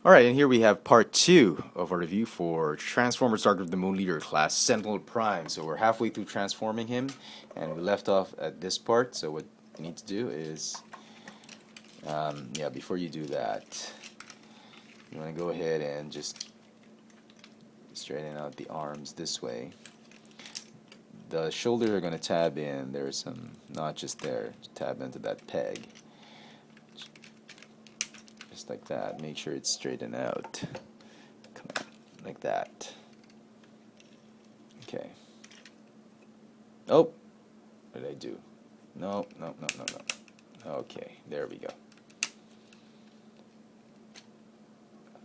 Alright, and here we have part 2 of our review for Transformers Dark of the Moon Leader class Sentinel Prime. So we're halfway through transforming him, and we left off at this part. So what you need to do is, before you do that, you want to go ahead and just straighten out the arms this way. The shoulders are going to tab in. There's some notches there to tab into that peg. Just like that. Make sure it's straightened out. Come on, like that. Okay. Oh, what did I do? No. Okay, there we go.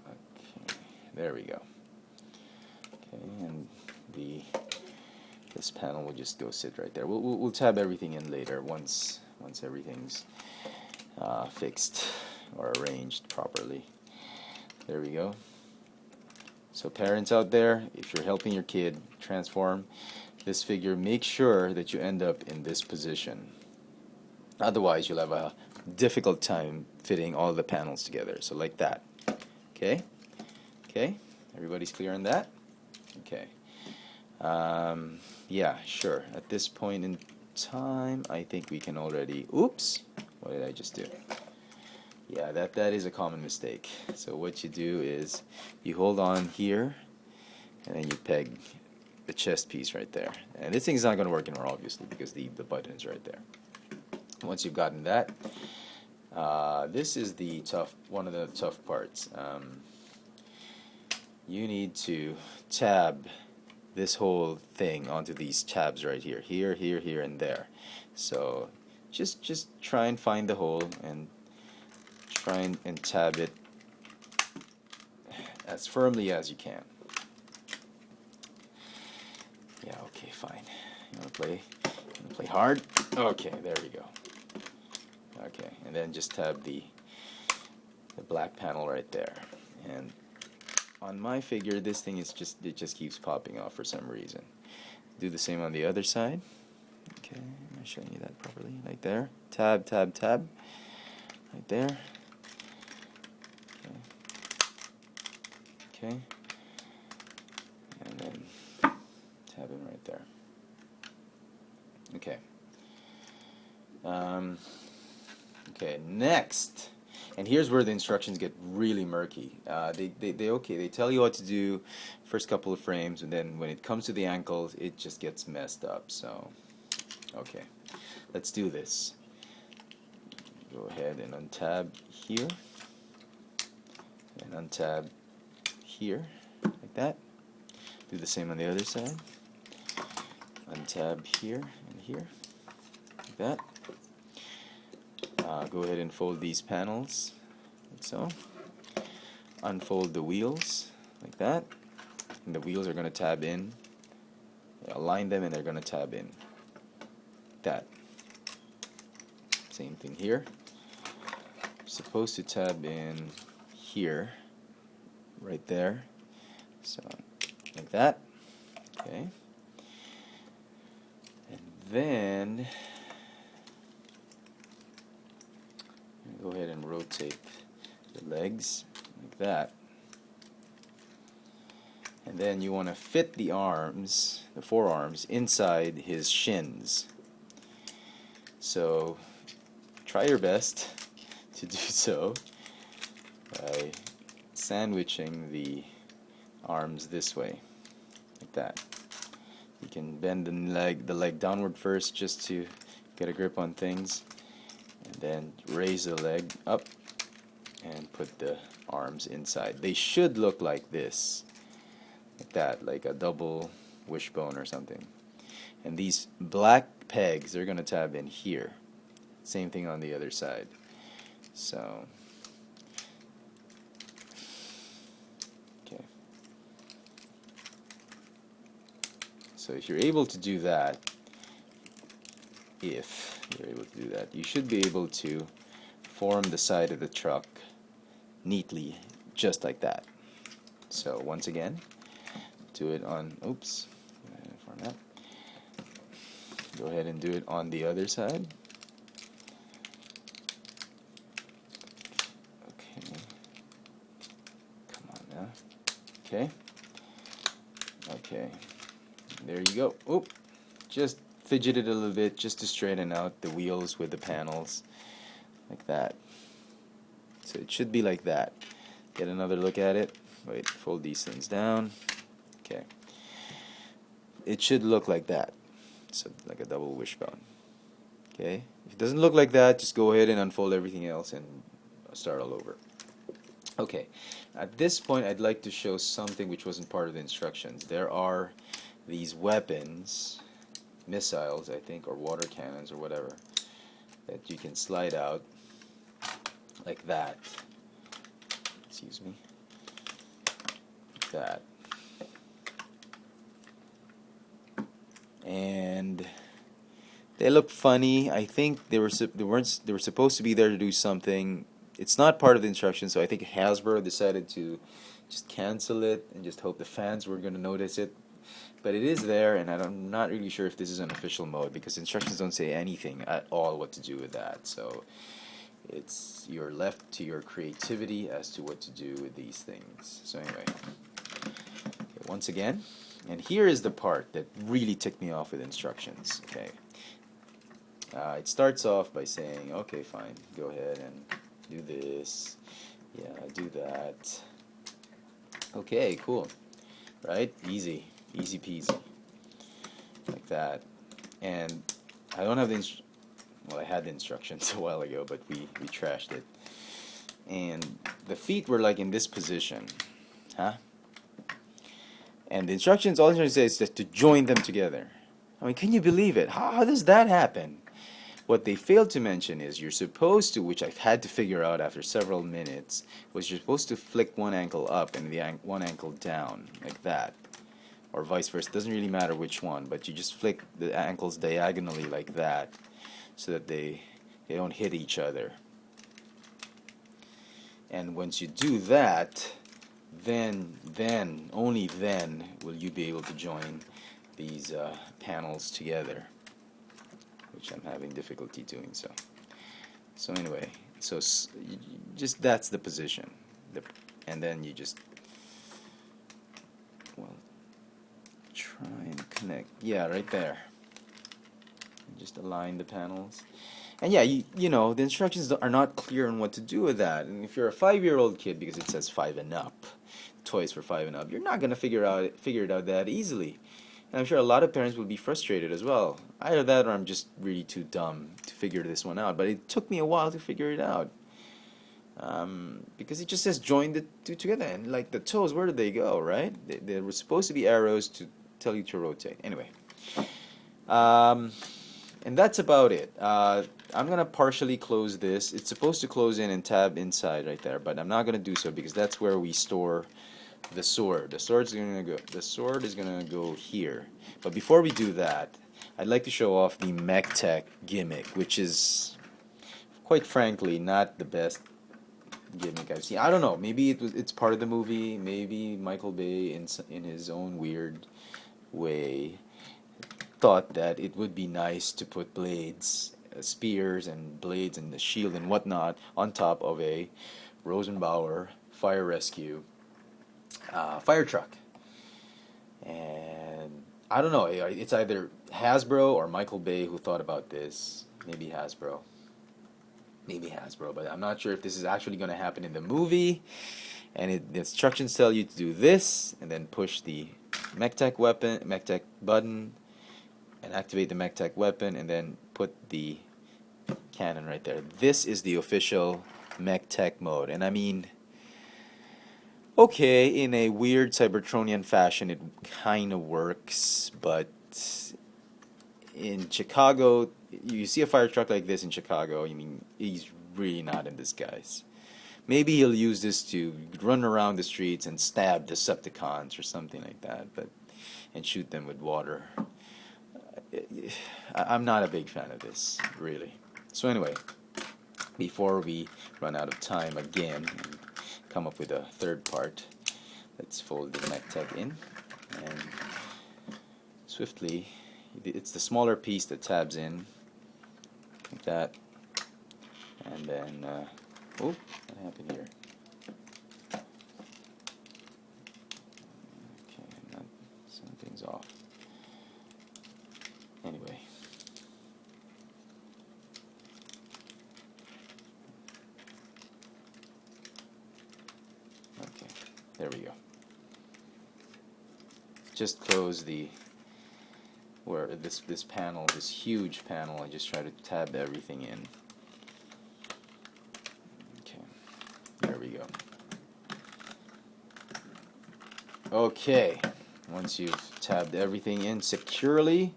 Okay, there we go. Okay, and this panel will just go sit right there. We'll tab everything in later once everything's fixed or arranged properly. There we go. So parents out there, if you're helping your kid transform this figure, make sure that you end up in this position. Otherwise, you'll have a difficult time fitting all the panels together. So like that. Okay? Okay? Everybody's clear on that? Okay. Yeah, sure. At this point in time, I think we can already... Oops! What did I just do? Yeah, that is a common mistake. So what you do is you hold on here, and then you peg the chest piece right there. And this thing's not going to work anymore, obviously, because the button is right there. Once you've gotten that, this is one of the tough parts. You need to tab this whole thing onto these tabs right here, here, and there. So just try and find the hole and try and tab it as firmly as you can. Yeah, okay, fine. You wanna play hard? Okay, there we go. Okay, and then just tab the black panel right there. And on my figure, this thing is it just keeps popping off for some reason. Do the same on the other side. Okay, am I showing you that properly? Like there. Tab, right there. Okay, and then tab him right there. Okay. Okay, next, and here's where the instructions get really murky. They tell you what to do first couple of frames, and then when it comes to the ankles, it just gets messed up. So, okay, let's do this. Go ahead and untab here, and untab here, like that. Do the same on the other side. Untab here and here, like that. Go ahead and fold these panels, like so. Unfold the wheels, like that. And the wheels are going to tab in. Align them and they're going to tab in. Like that. Same thing here. Supposed to tab in here. Right there, so like that. Okay, and then go ahead and rotate the legs like that, and then you want to fit the arms, the forearms, inside his shins. So try your best to do so by sandwiching the arms this way, like that. You can bend the leg downward first just to get a grip on things, and then raise the leg up and put the arms inside. They should look like this, like that, like a double wishbone or something. And these black pegs, they're going to tab in here. Same thing on the other side. So So if you're able to do that, you should be able to form the side of the truck neatly, just like that. So once again, do it on, oops, format. Go ahead and do it on the other side. Okay. Okay. Okay. There you go. Oop. Just fidget it a little bit just to straighten out the wheels with the panels. Like that. So it should be like that. Get another look at it. Wait, fold these things down. Okay. It should look like that. So like a double wishbone. Okay. If it doesn't look like that, just go ahead and unfold everything else and start all over. Okay. At this point, I'd like to show something which wasn't part of the instructions. There are these weapons, missiles, I think, or water cannons or whatever, that you can slide out like that. Excuse me. Like that. And they look funny. I think they were supposed to be there to do something. It's not part of the instructions, so I think Hasbro decided to just cancel it and just hope the fans were going to notice it. But it is there, and I'm not really sure if this is an official mode because instructions don't say anything at all what to do with that. So you're left to your creativity as to what to do with these things. So anyway, okay, once again, and here is the part that really ticked me off with instructions. Okay, it starts off by saying, okay, fine, go ahead and do this. Yeah, do that. Okay, cool. Right? Easy peasy. Like that. And I don't have the well, I had the instructions a while ago, but we trashed it. And the feet were like in this position. Huh? And the instructions, all the instructions say is just to join them together. I mean, can you believe it? How does that happen? What they failed to mention is you're supposed to, which I've had to figure out after several minutes, was you're supposed to flick one ankle up and the one ankle down, like that. Or vice versa. It doesn't really matter which one, but you just flick the ankles diagonally like that so that they don't hit each other. And once you do that, then, only then, will you be able to join these panels together, which I'm having difficulty doing so. So anyway, just that's the position, and then you just, well, try and connect. Yeah, right there. Just align the panels. And yeah, you know, the instructions are not clear on what to do with that. And if you're a 5-year-old kid, because it says 5 and up, toys for 5 and up, you're not gonna figure it out that easily. And I'm sure a lot of parents will be frustrated as well. Either that, or I'm just really too dumb to figure this one out. But it took me a while to figure it out, because it just says join the two together, and like the toes, where did they go? Right? There were supposed to be arrows to tell you to rotate. Anyway. And that's about it. I'm going to partially close this. It's supposed to close in and tab inside right there, but I'm not going to do so because that's where we store the sword. The sword is going to go here. But before we do that, I'd like to show off the Mech Tech gimmick, which is, quite frankly, not the best gimmick I've seen. I don't know. Maybe it's part of the movie. Maybe Michael Bay, in his own weird way, thought that it would be nice to put blades, spears and blades and the shield and whatnot on top of a Rosenbauer fire rescue fire truck. And I don't know, it's either Hasbro or Michael Bay who thought about this. Maybe Hasbro, but I'm not sure if this is actually going to happen in the movie. And the instructions tell you to do this and then push the Mech Tech button and activate the Mech Tech weapon, and then put the cannon right there. This is the official Mech Tech mode, and I mean, okay, in a weird Cybertronian fashion, it kind of works, but in Chicago, you see a fire truck like this in Chicago, I mean, he's really not in disguise. Maybe he'll use this to run around the streets and stab Decepticons or something like that, and shoot them with water. I'm not a big fan of this, really. So anyway, before we run out of time again and come up with a third part, let's fold the Mech Tech in, and swiftly, it's the smaller piece that tabs in, like that, and then, oh, what happened here? There we go. Just close where this panel, this huge panel. I just try to tab everything in. Okay, there we go. Okay, once you've tabbed everything in securely,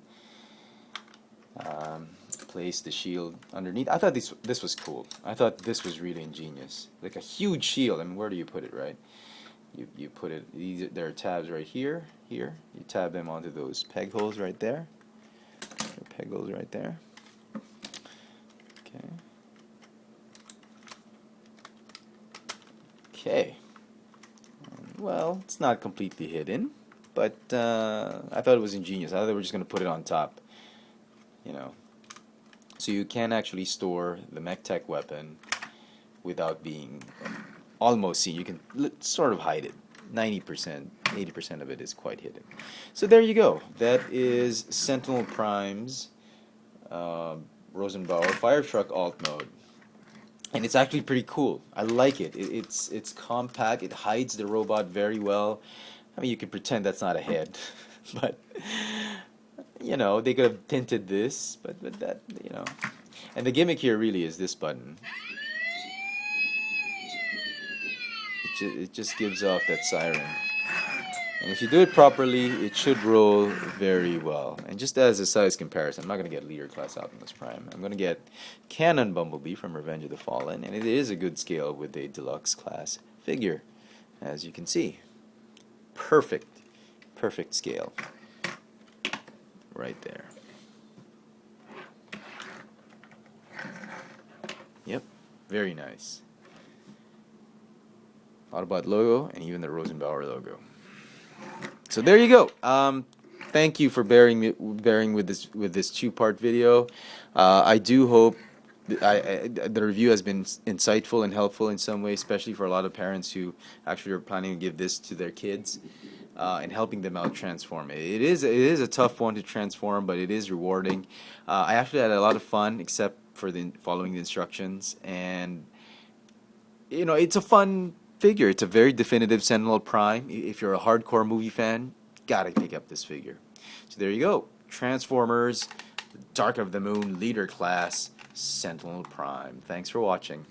place the shield underneath. I thought this was cool. I thought this was really ingenious. Like a huge shield. I mean, where do you put it, right? You put it. There are tabs right here. Here, you tab them onto those peg holes right there. Peg holes right there. Okay. Okay. Well, it's not completely hidden, but I thought it was ingenious. I thought they were just going to put it on top, you know. So you can actually store the mech-tech weapon without being almost seen. You can sort of hide it. 90%, 80% of it is quite hidden. So there you go. That is Sentinel Prime's Rosenbauer fire truck alt mode. And it's actually pretty cool. I like it. It's compact. It hides the robot very well. I mean, you can pretend that's not a head, but you know, they could have tinted this, but that, you know. And the gimmick here really is this button. It just gives off that siren. And if you do it properly, it should roll very well. And just as a size comparison, I'm not going to get Leader Class Optimus Prime. I'm going to get Cannon Bumblebee from Revenge of the Fallen, and it is a good scale with a deluxe class figure, as you can see. Perfect scale. Right there. Yep, very nice. Autobot logo, and even the Rosenbauer logo. So there you go. Thank you for bearing with this two-part video. I do hope the review has been insightful and helpful in some way, especially for a lot of parents who actually are planning to give this to their kids and helping them out transform. It is a tough one to transform, but it is rewarding. I actually had a lot of fun, except for following the instructions, and you know, it's a fun figure. It's a very definitive Sentinel Prime. If you're a hardcore movie fan, gotta pick up this figure. So there you go. Transformers, Dark of the Moon, Leader Class, Sentinel Prime. Thanks for watching.